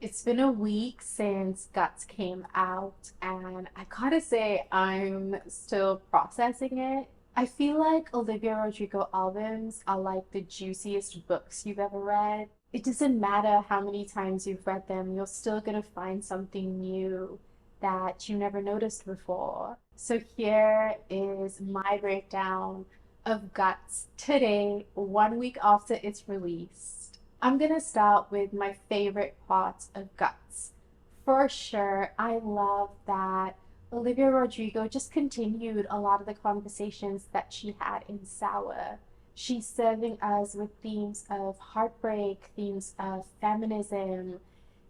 It's been a week since Guts came out, and I gotta say, I'm still processing it. I feel like Olivia Rodrigo albums are like the juiciest books you've ever read. It doesn't matter how many times you've read them, you're still gonna find something new that you never noticed before. So here is my breakdown of Guts today, 1 week after its release. I'm gonna start with my favorite parts of Guts. For sure, I love that Olivia Rodrigo just continued a lot of the conversations that she had in Sour. She's serving us with themes of heartbreak, themes of feminism,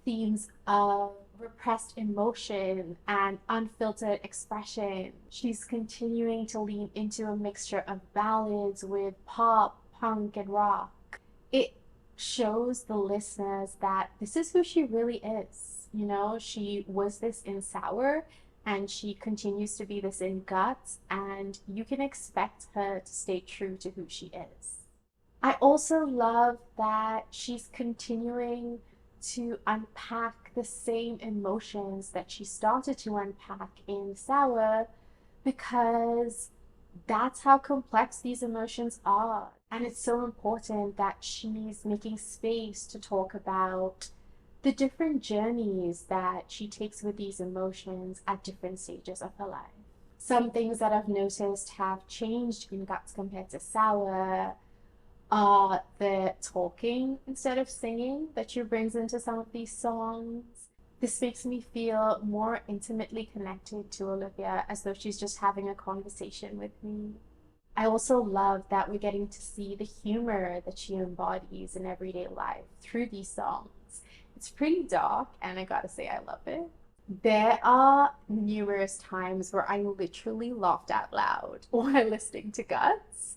themes of repressed emotion and unfiltered expression. She's continuing to lean into a mixture of ballads with pop, punk, and rock. It shows the listeners that this is who she really is. You know, she was this in Sour and she continues to be this in Guts, and you can expect her to stay true to who she is. I also love that she's continuing to unpack the same emotions that she started to unpack in Sour because that's how complex these emotions are. And it's so important that she's making space to talk about the different journeys that she takes with these emotions at different stages of her life. Some things that I've noticed have changed in Guts compared to Sour are the talking instead of singing that she brings into some of these songs. This makes me feel more intimately connected to Olivia, as though she's just having a conversation with me. I also love that we're getting to see the humor that she embodies in everyday life through these songs. It's pretty dark, and I gotta say, I love it. There are numerous times where I literally laughed out loud while listening to Guts,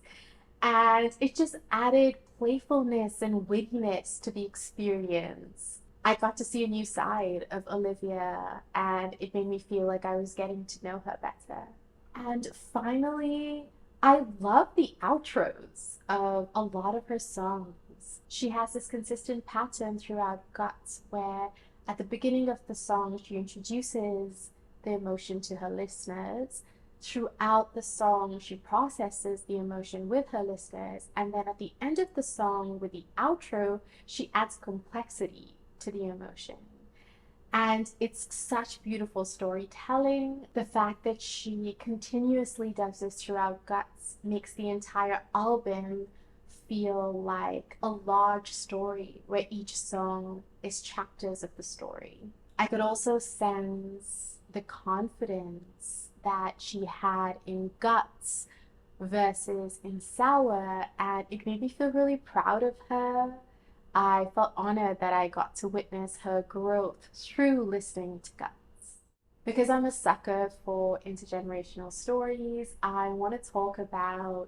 and it just added playfulness and wittiness to the experience. I got to see a new side of Olivia, and it made me feel like I was getting to know her better. And finally, I love the outros of a lot of her songs. She has this consistent pattern throughout Guts where at the beginning of the song she introduces the emotion to her listeners. Throughout the song, she processes the emotion with her listeners, and then at the end of the song, with the outro, she adds complexity to the emotion. And it's such beautiful storytelling. The fact that she continuously does this throughout Guts makes the entire album feel like a large story where each song is chapters of the story. I could also sense the confidence that she had in Guts versus in Sour, and it made me feel really proud of her. I felt honored that I got to witness her growth through listening to Guts. Because I'm a sucker for intergenerational stories, I want to talk about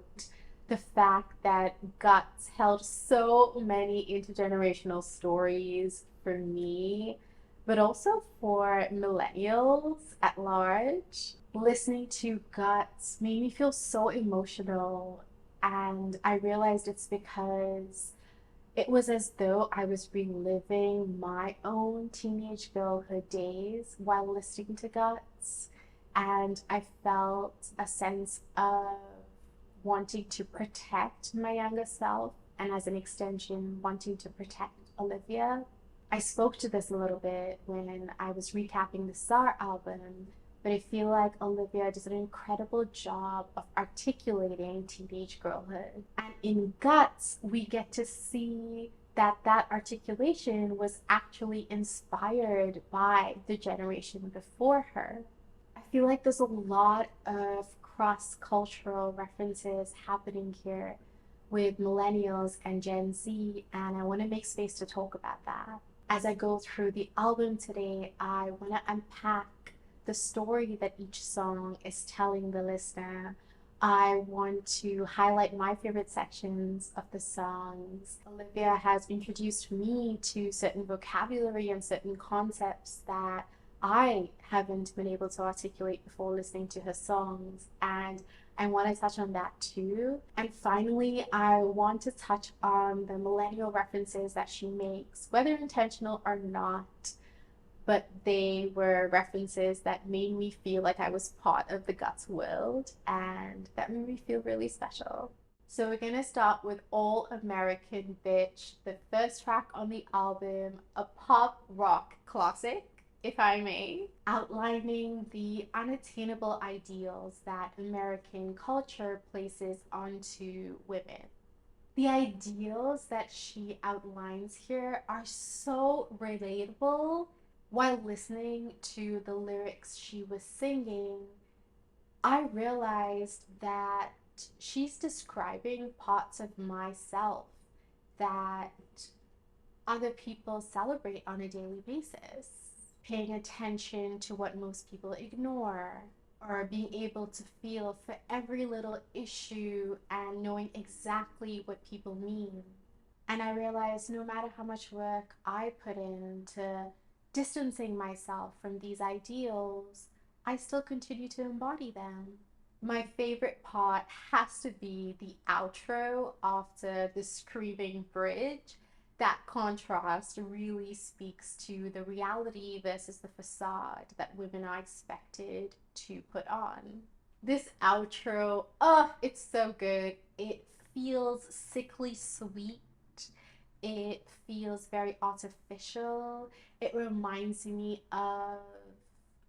the fact that Guts held so many intergenerational stories for me, but also for millennials at large. Listening to Guts made me feel so emotional, and I realized it's because it was as though I was reliving my own teenage girlhood days while listening to Guts, and I felt a sense of wanting to protect my younger self, and as an extension, wanting to protect Olivia. I spoke to this a little bit when I was recapping the SAR album, but I feel like Olivia does an incredible job of articulating teenage girlhood. And in Guts, we get to see that that articulation was actually inspired by the generation before her. I feel like there's a lot of cross-cultural references happening here with millennials and Gen Z, and I want to make space to talk about that. As I go through the album today, I want to unpack the story that each song is telling the listener. I want to highlight my favorite sections of the songs. Olivia has introduced me to certain vocabulary and certain concepts that I haven't been able to articulate before listening to her songs, and I want to touch on that too. And finally, I want to touch on the millennial references that she makes, whether intentional or not. but they were references that made me feel like I was part of the Guts world, and that made me feel really special. So we're gonna start with All American Bitch, the first track on the album, a pop rock classic, if I may, outlining the unattainable ideals that American culture places onto women. The ideals that she outlines here are so relatable. While listening to the lyrics she was singing, I realized that she's describing parts of myself that other people celebrate on a daily basis. Paying attention to what most people ignore, or being able to feel for every little issue and knowing exactly what people mean. And I realized no matter how much work I put into distancing myself from these ideals, I still continue to embody them. My favorite part has to be the outro after the screaming bridge. That contrast really speaks to the reality versus the facade that women are expected to put on. This outro, oh, it's so good. It feels sickly sweet. It feels very artificial. It reminds me of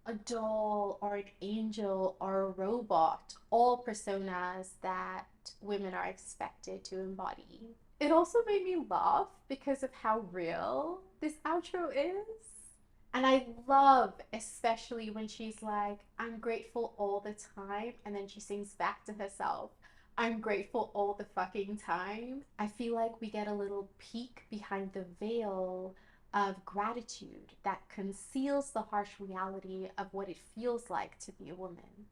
a doll or an angel or a robot, all personas that women are expected to embody. It also made me laugh because of how real this outro is. And I love, especially when she's like, I'm grateful all the time. And then she sings back to herself, I'm grateful all the fucking time. I feel like we get a little peek behind the veil of gratitude that conceals the harsh reality of what it feels like to be a woman.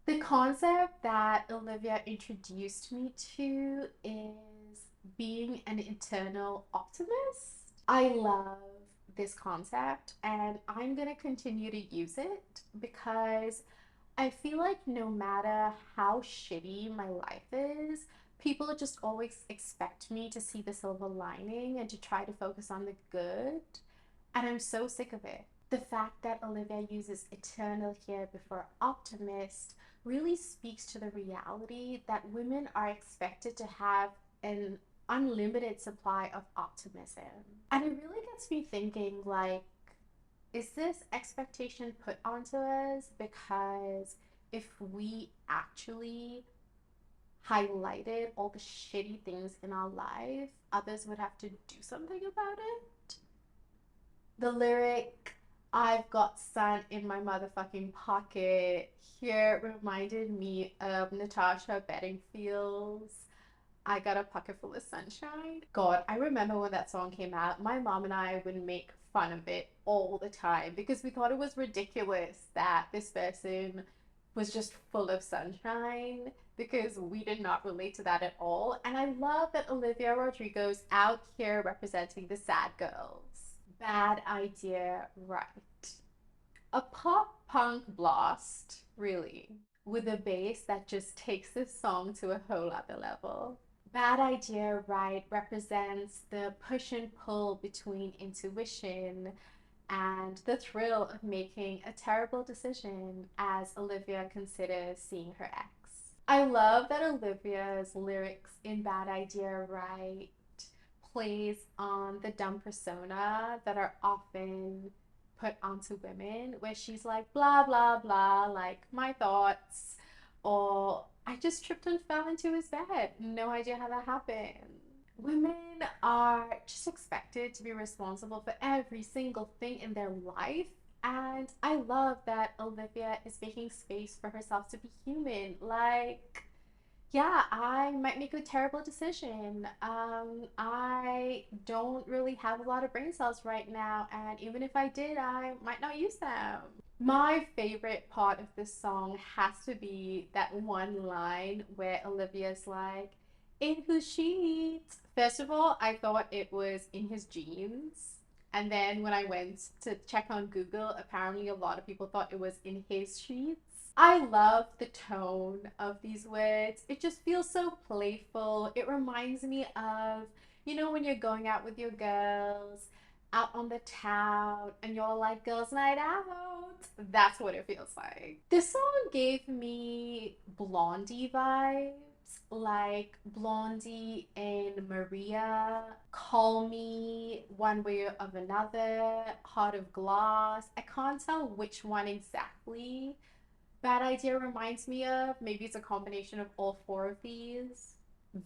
The concept that Olivia introduced me to is being an eternal optimist. I love this concept and I'm going to continue to use it because I feel like no matter how shitty my life is, people just always expect me to see the silver lining and to try to focus on the good. And I'm so sick of it. The fact that Olivia uses eternal here before optimist really speaks to the reality that women are expected to have an unlimited supply of optimism. And it really gets me thinking, like, is this expectation put onto us because if we actually highlighted all the shitty things in our life, others would have to do something about it? The lyric, I've got sun in my motherfucking pocket, here reminded me of Natasha Bedingfield's I Got a Pocket Full of Sunshine. God, I remember when that song came out, my mom and I would make fun of it all the time because we thought it was ridiculous that this person was just full of sunshine because we did not relate to that at all. And I love that Olivia Rodrigo's out here representing the sad girls. Bad idea, right. A pop punk blast, really, with a bass that just takes this song to a whole other level. Bad idea, right, represents the push and pull between intuition and the thrill of making a terrible decision as Olivia considers seeing her ex. I love that Olivia's lyrics in Bad Idea, Right plays on the dumb persona that are often put onto women, where she's like, blah, blah, blah, like my thoughts, or I just tripped and fell into his bed. No idea how that happened. Women are just expected to be responsible for every single thing in their life. And I love that Olivia is making space for herself to be human. Like, yeah, I might make a terrible decision. I don't really have a lot of brain cells right now, and even if I did, I might not use them. My favorite part of this song has to be that one line where Olivia's like, in whose sheets? First of all, I thought it was in his jeans. And then when I went to check on Google, apparently a lot of people thought it was in his sheets. I love the tone of these words. It just feels so playful. It reminds me of, when you're going out with your girls out on the town and you're like, girls' night out. That's what it feels like. This song gave me Blondie vibes, like Blondie and Maria, Call Me, One Way or Another, Heart of Glass. I can't tell which one exactly Bad Idea reminds me of. Maybe it's a combination of all four of these.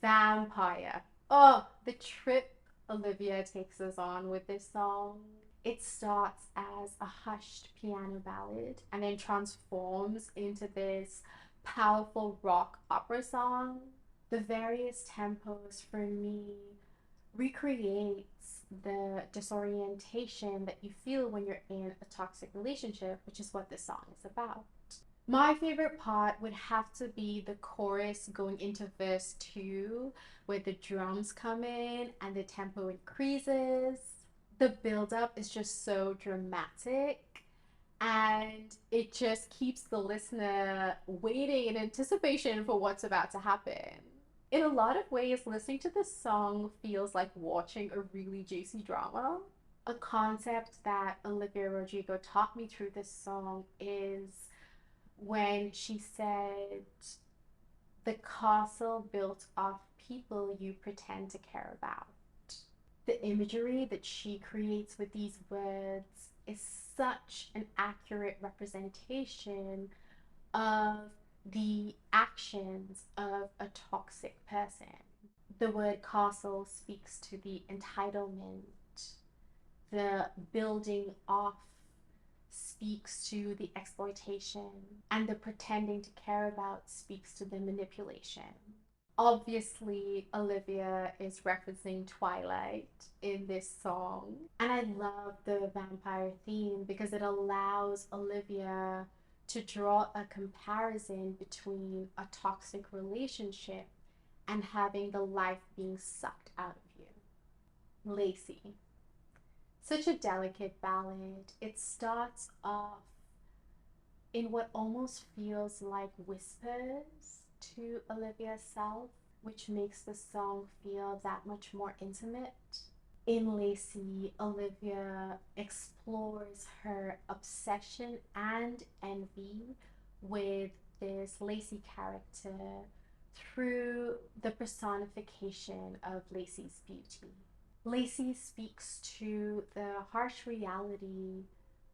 Vampire. Oh, the trip Olivia takes us on with this song. It starts as a hushed piano ballad and then transforms into this powerful rock opera song. The various tempos for me recreates the disorientation that you feel when you're in a toxic relationship, which is what this song is about. My favorite part would have to be the chorus going into verse 2, where the drums come in and the tempo increases. The build up is just so dramatic and it just keeps the listener waiting in anticipation for what's about to happen. In a lot of ways, listening to this song feels like watching a really juicy drama. A concept that Olivia Rodrigo taught me through this song is when she said, the castle built of people you pretend to care about. The imagery that she creates with these words is such an accurate representation of the actions of a toxic person. The word castle speaks to the entitlement, the building off speaks to the exploitation, and the pretending to care about speaks to the manipulation. Obviously, Olivia is referencing Twilight in this song, and I love the vampire theme because it allows Olivia to draw a comparison between a toxic relationship and having the life being sucked out of you. Lacey. Such a delicate ballad. It starts off in what almost feels like whispers to Olivia's self, which makes the song feel that much more intimate. In Lacey, Olivia explores her obsession and envy with this Lacey character through the personification of Lacey's beauty. Lacey speaks to the harsh reality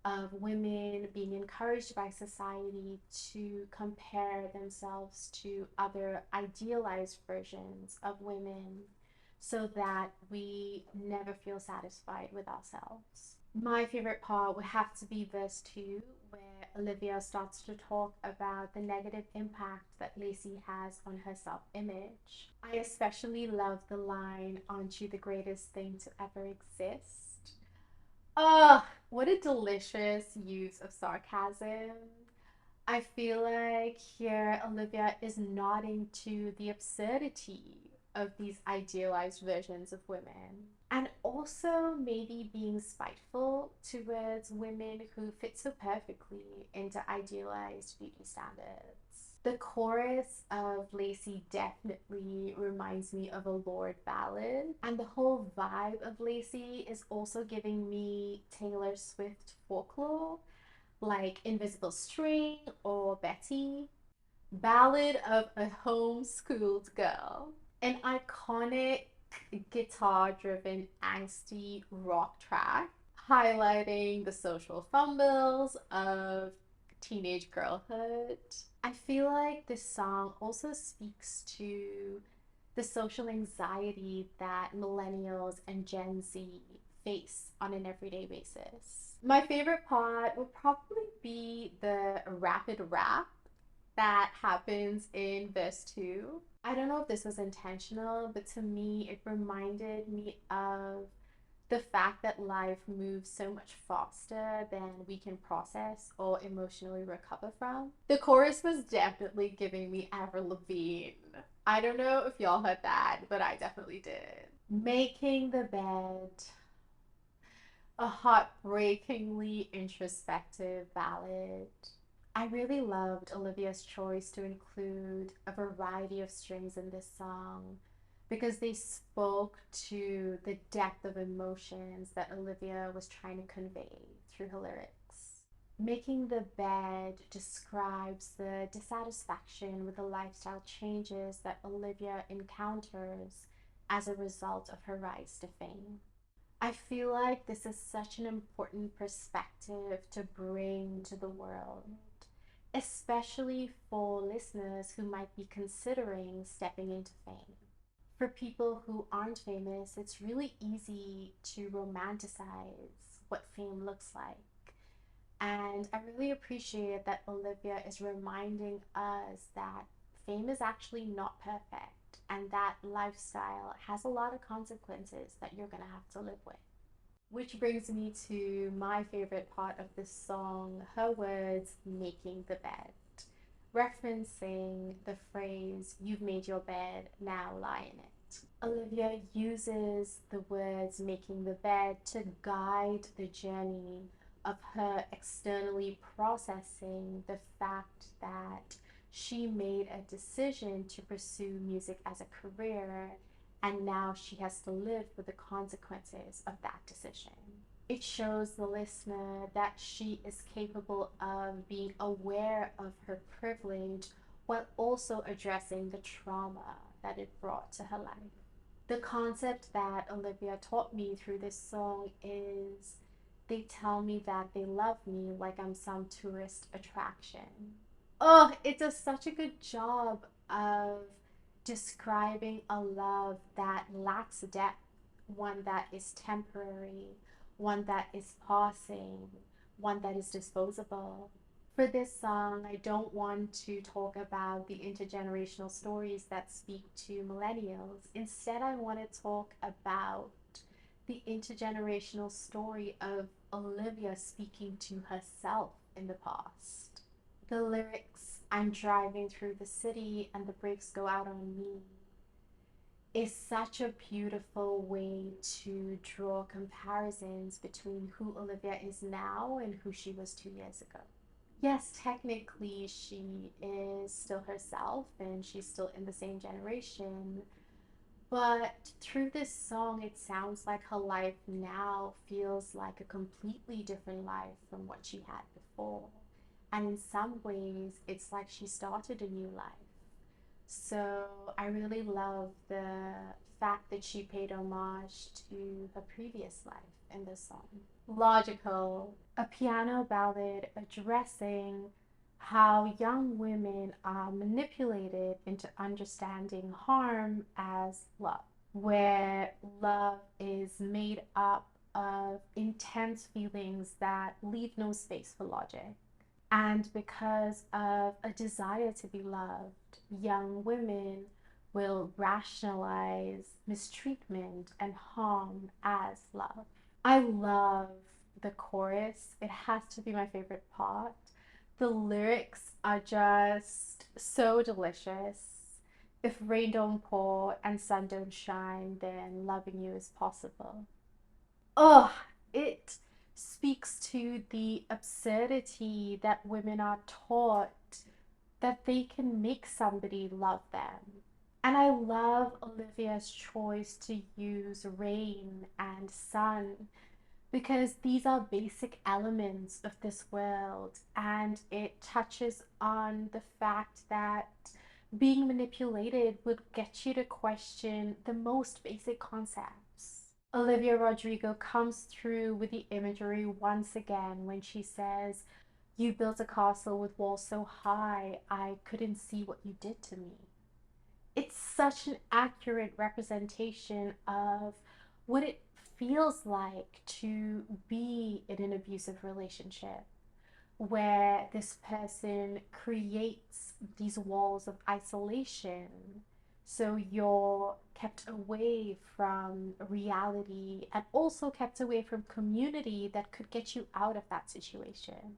of women being encouraged by society to compare themselves to other idealized versions of women so that we never feel satisfied with ourselves. My favorite part would have to be verse 2, where Olivia starts to talk about the negative impact that Lacey has on her self image. I especially love the line, "Aren't you the greatest thing to ever exist?" Oh, what a delicious use of sarcasm. I feel like here Olivia is nodding to the absurdity of these idealized versions of women. And also maybe being spiteful towards women who fit so perfectly into idealized beauty standards. The chorus of Lacey definitely reminds me of a Lorde ballad, and the whole vibe of Lacey is also giving me Taylor Swift folklore, like Invisible String or Betty. Ballad of a Homeschooled Girl. An iconic guitar driven angsty rock track highlighting the social fumbles of teenage girlhood. I feel like this song also speaks to the social anxiety that millennials and Gen Z face on an everyday basis. My favorite part would probably be the rapid rap that happens in verse 2. I don't know if this was intentional, but to me, it reminded me of the fact that life moves so much faster than we can process or emotionally recover from. The chorus was definitely giving me Avril Lavigne. I don't know if y'all heard that, but I definitely did. Making the bed, a heartbreakingly introspective ballad. I really loved Olivia's choice to include a variety of strings in this song because they spoke to the depth of emotions that Olivia was trying to convey through her lyrics. Making the Bed describes the dissatisfaction with the lifestyle changes that Olivia encounters as a result of her rise to fame. I feel like this is such an important perspective to bring to the world, especially for listeners who might be considering stepping into fame. For people who aren't famous, it's really easy to romanticize what fame looks like. And I really appreciate that Olivia is reminding us that fame is actually not perfect and that lifestyle has a lot of consequences that you're going to have to live with. Which brings me to my favorite part of this song, her words, making the bed, referencing the phrase, you've made your bed, now lie in it. Olivia uses the words making the bed to guide the journey of her externally processing the fact that she made a decision to pursue music as a career and now she has to live with the consequences of that decision. It shows the listener that she is capable of being aware of her privilege while also addressing the trauma that it brought to her life. The concept that Olivia taught me through this song is they tell me that they love me like I'm some tourist attraction. Oh, it does such a good job of describing a love that lacks depth, one that is temporary, one that is passing, one that is disposable. For this song, I don't want to talk about the intergenerational stories that speak to millennials. Instead, I want to talk about the intergenerational story of Olivia speaking to herself in the past. The lyrics, I'm driving through the city and the brakes go out on me, is such a beautiful way to draw comparisons between who Olivia is now and who she was 2 years ago. Yes, technically she is still herself and she's still in the same generation, but through this song, it sounds like her life now feels like a completely different life from what she had before. And in some ways, it's like she started a new life. So I really love the fact that she paid homage to her previous life in this song. Logical, a piano ballad addressing how young women are manipulated into understanding harm as love, where love is made up of intense feelings that leave no space for logic. And because of a desire to be loved, young women will rationalize mistreatment and harm as love. I love the chorus. It has to be my favorite part. The lyrics are just so delicious. If rain don't pour and sun don't shine, then loving you is possible. Oh, it speaks to the absurdity that women are taught that they can make somebody love them. And I love Olivia's choice to use rain and sun because these are basic elements of this world, and it touches on the fact that being manipulated would get you to question the most basic concepts. Olivia Rodrigo comes through with the imagery once again when she says, you built a castle with walls so high I couldn't see what you did to me. It's such an accurate representation of what it feels like to be in an abusive relationship where this person creates these walls of isolation. So you're kept away from reality and also kept away from community that could get you out of that situation.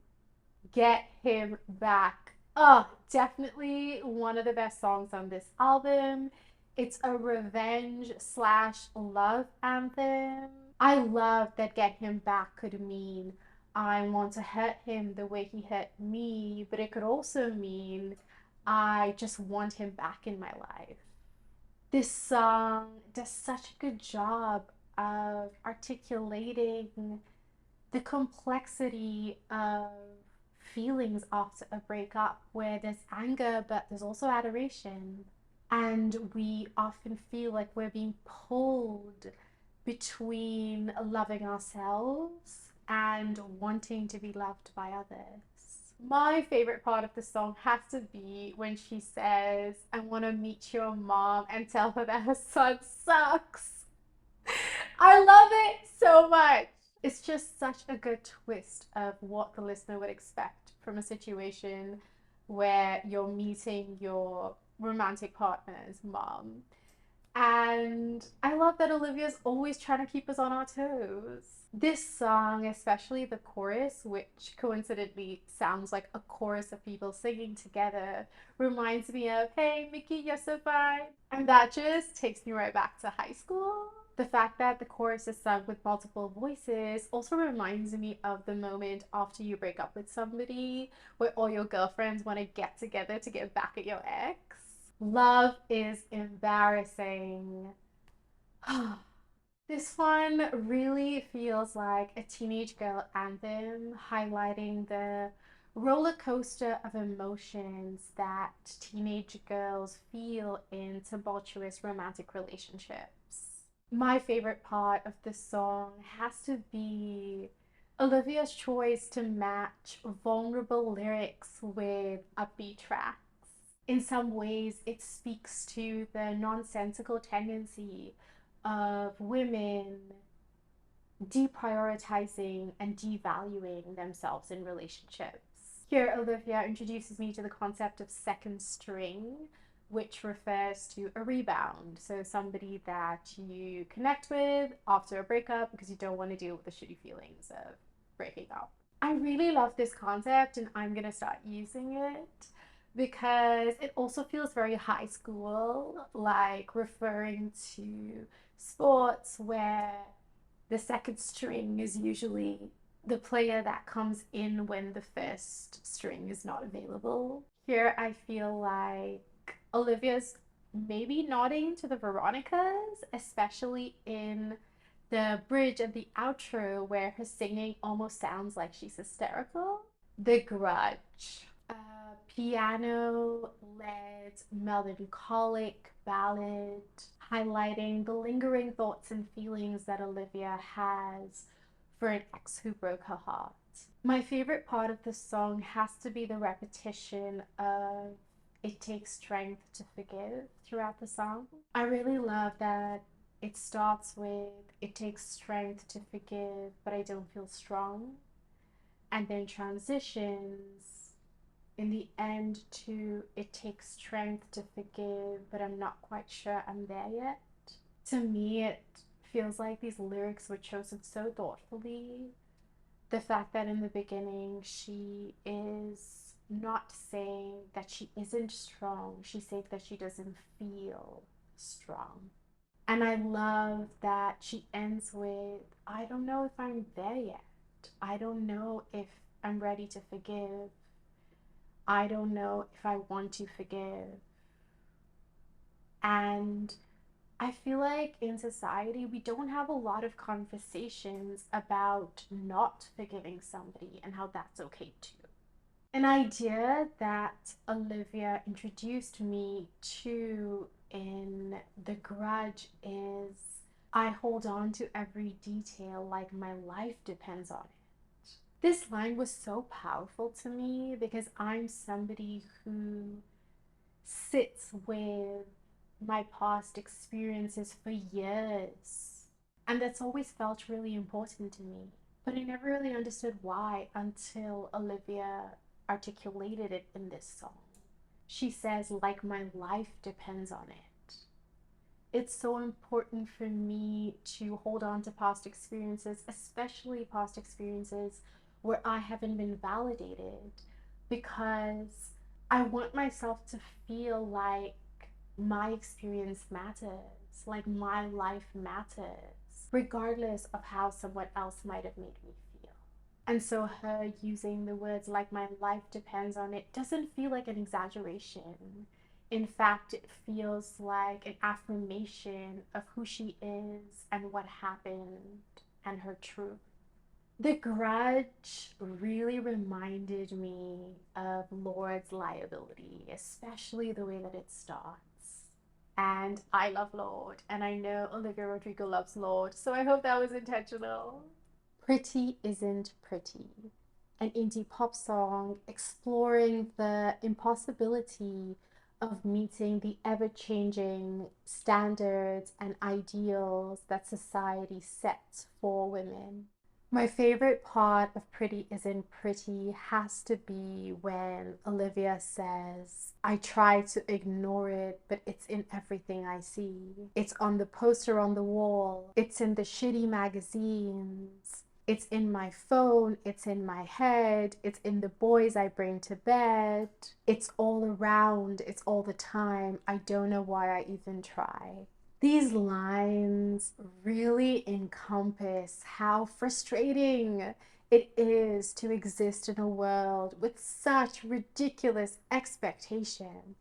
Get him back. Oh, definitely one of the best songs on this album. It's a revenge slash love anthem. I love that Get Him Back could mean I want to hurt him the way he hurt me, but it could also mean I just want him back in my life. This song does such a good job of articulating the complexity of feelings after a breakup, where there's anger, but there's also adoration. And we often feel like we're being pulled between loving ourselves and wanting to be loved by others. My favorite part of the song has to be when she says, I want to meet your mom and tell her that her son sucks. I love it so much. It's just such a good twist of what the listener would expect from a situation where you're meeting your romantic partner's mom. And I love that Olivia's always trying to keep us on our toes. This song, especially the chorus, which coincidentally sounds like a chorus of people singing together, reminds me of Hey Mickey, you're so fine. And that just takes me right back to high school. The fact that the chorus is sung with multiple voices also reminds me of the moment after you break up with somebody where all your girlfriends want to get together to get back at your ex. Love is embarrassing. This one really feels like a teenage girl anthem, highlighting the roller coaster of emotions that teenage girls feel in tumultuous romantic relationships. My favorite part of this song has to be Olivia's choice to match vulnerable lyrics with upbeat tracks. In some ways, it speaks to the nonsensical tendency of women deprioritizing and devaluing themselves in relationships. Here, Olivia introduces me to the concept of second string, which refers to a rebound. So, somebody that you connect with after a breakup because you don't want to deal with the shitty feelings of breaking up. I really love this concept and I'm going to start using it because it also feels very high school, like referring to sports where the second string is usually the player that comes in when the first string is not available. Here, I feel like Olivia's maybe nodding to the Veronicas, especially in the bridge and the outro where her singing almost sounds like she's hysterical. The Grudge, a piano-led melancholic ballad highlighting the lingering thoughts and feelings that Olivia has for an ex who broke her heart. My favorite part of the song has to be the repetition of it takes strength to forgive throughout the song. I really love that it starts with it takes strength to forgive, but I don't feel strong, and then transitions in the end to it takes strength to forgive, but I'm not quite sure I'm there yet. To me, it feels like these lyrics were chosen so thoughtfully. The fact that in the beginning she is not saying that she isn't strong, she's saying that she doesn't feel strong. And I love that she ends with, I don't know if I'm there yet. I don't know if I'm ready to forgive. I don't know if I want to forgive. And I feel like in society, we don't have a lot of conversations about not forgiving somebody and how that's okay too. An idea that Olivia introduced me to in The Grudge is I hold on to every detail like my life depends on it. This line was so powerful to me because I'm somebody who sits with my past experiences for years. And that's always felt really important to me. But I never really understood why until Olivia articulated it in this song. She says, like my life depends on it. It's so important for me to hold on to past experiences, especially past experiences where I haven't been validated, because I want myself to feel like my experience matters, like my life matters, regardless of how someone else might have made me feel. And so, her using the words like my life depends on it doesn't feel like an exaggeration. In fact, it feels like an affirmation of who she is and what happened and her truth. The Grudge really reminded me of Lord's liability, especially the way that it starts. And I love Lord, and I know Olivia Rodrigo loves Lord, so I hope that was intentional. Pretty Isn't Pretty, an indie pop song exploring the impossibility of meeting the ever changing standards and ideals that society sets for women. My favorite part of Pretty Isn't Pretty has to be when Olivia says, I try to ignore it, but it's in everything I see. It's on the poster on the wall, it's in the shitty magazines, it's in my phone, it's in my head, it's in the boys I bring to bed. It's all around, it's all the time. I don't know why I even try. These lines really encompass how frustrating it is to exist in a world with such ridiculous expectations.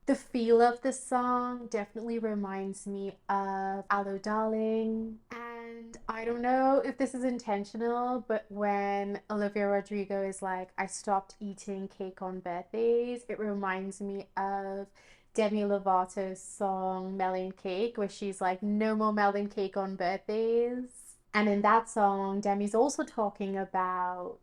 The feel of the song definitely reminds me of Allo Darling. And I don't know if this is intentional, but when Olivia Rodrigo is like, I stopped eating cake on birthdays, it reminds me of Demi Lovato's song Melon Cake, where she's like, no more melon cake on birthdays. And in that song, Demi's also talking about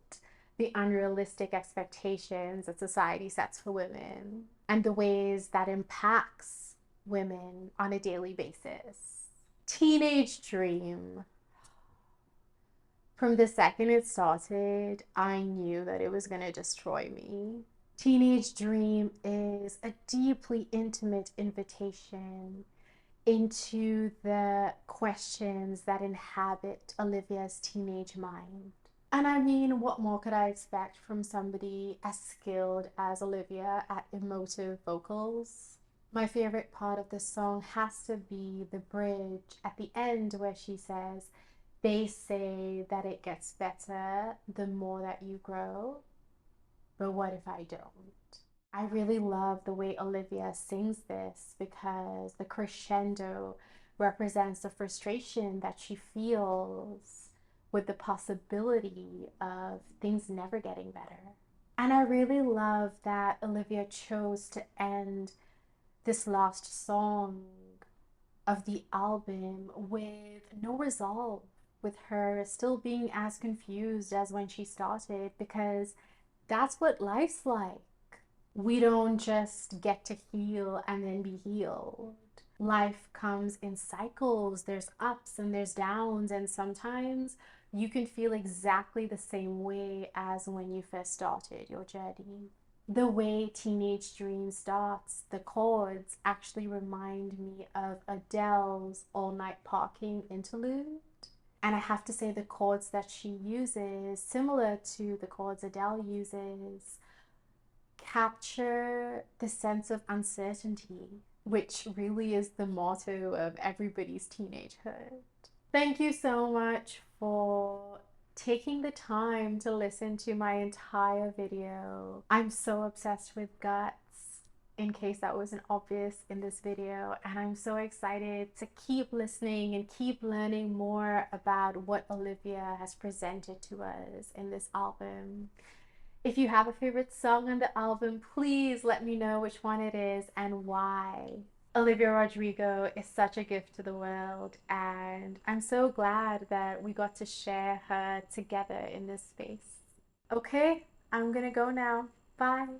the unrealistic expectations that society sets for women and the ways that impacts women on a daily basis. Teenage Dream. From the second it started, I knew that it was going to destroy me. Teenage Dream is a deeply intimate invitation into the questions that inhabit Olivia's teenage mind. And I mean, what more could I expect from somebody as skilled as Olivia at emotive vocals? My favorite part of the song has to be the bridge at the end where she says, they say that it gets better the more that you grow, but what if I don't? I really love the way Olivia sings this because the crescendo represents the frustration that she feels with the possibility of things never getting better. And I really love that Olivia chose to end this last song of the album with no resolve, with her still being as confused as when she started, because that's what life's like. We don't just get to heal and then be healed. Life comes in cycles. There's ups and there's downs, and sometimes you can feel exactly the same way as when you first started your journey. The way Teenage Dream starts, the chords actually remind me of Adele's All Night Parking interlude. And I have to say the chords that she uses, similar to the chords Adele uses, capture the sense of uncertainty, which really is the motto of everybody's teenagehood. Thank you so much for taking the time to listen to my entire video. I'm so obsessed with guts, in case that wasn't obvious in this video, and I'm so excited to keep listening and keep learning more about what Olivia has presented to us in this album. If you have a favorite song on the album, please let me know which one it is and why. Olivia Rodrigo is such a gift to the world, and I'm so glad that we got to share her together in this space. Okay, I'm gonna go now. Bye.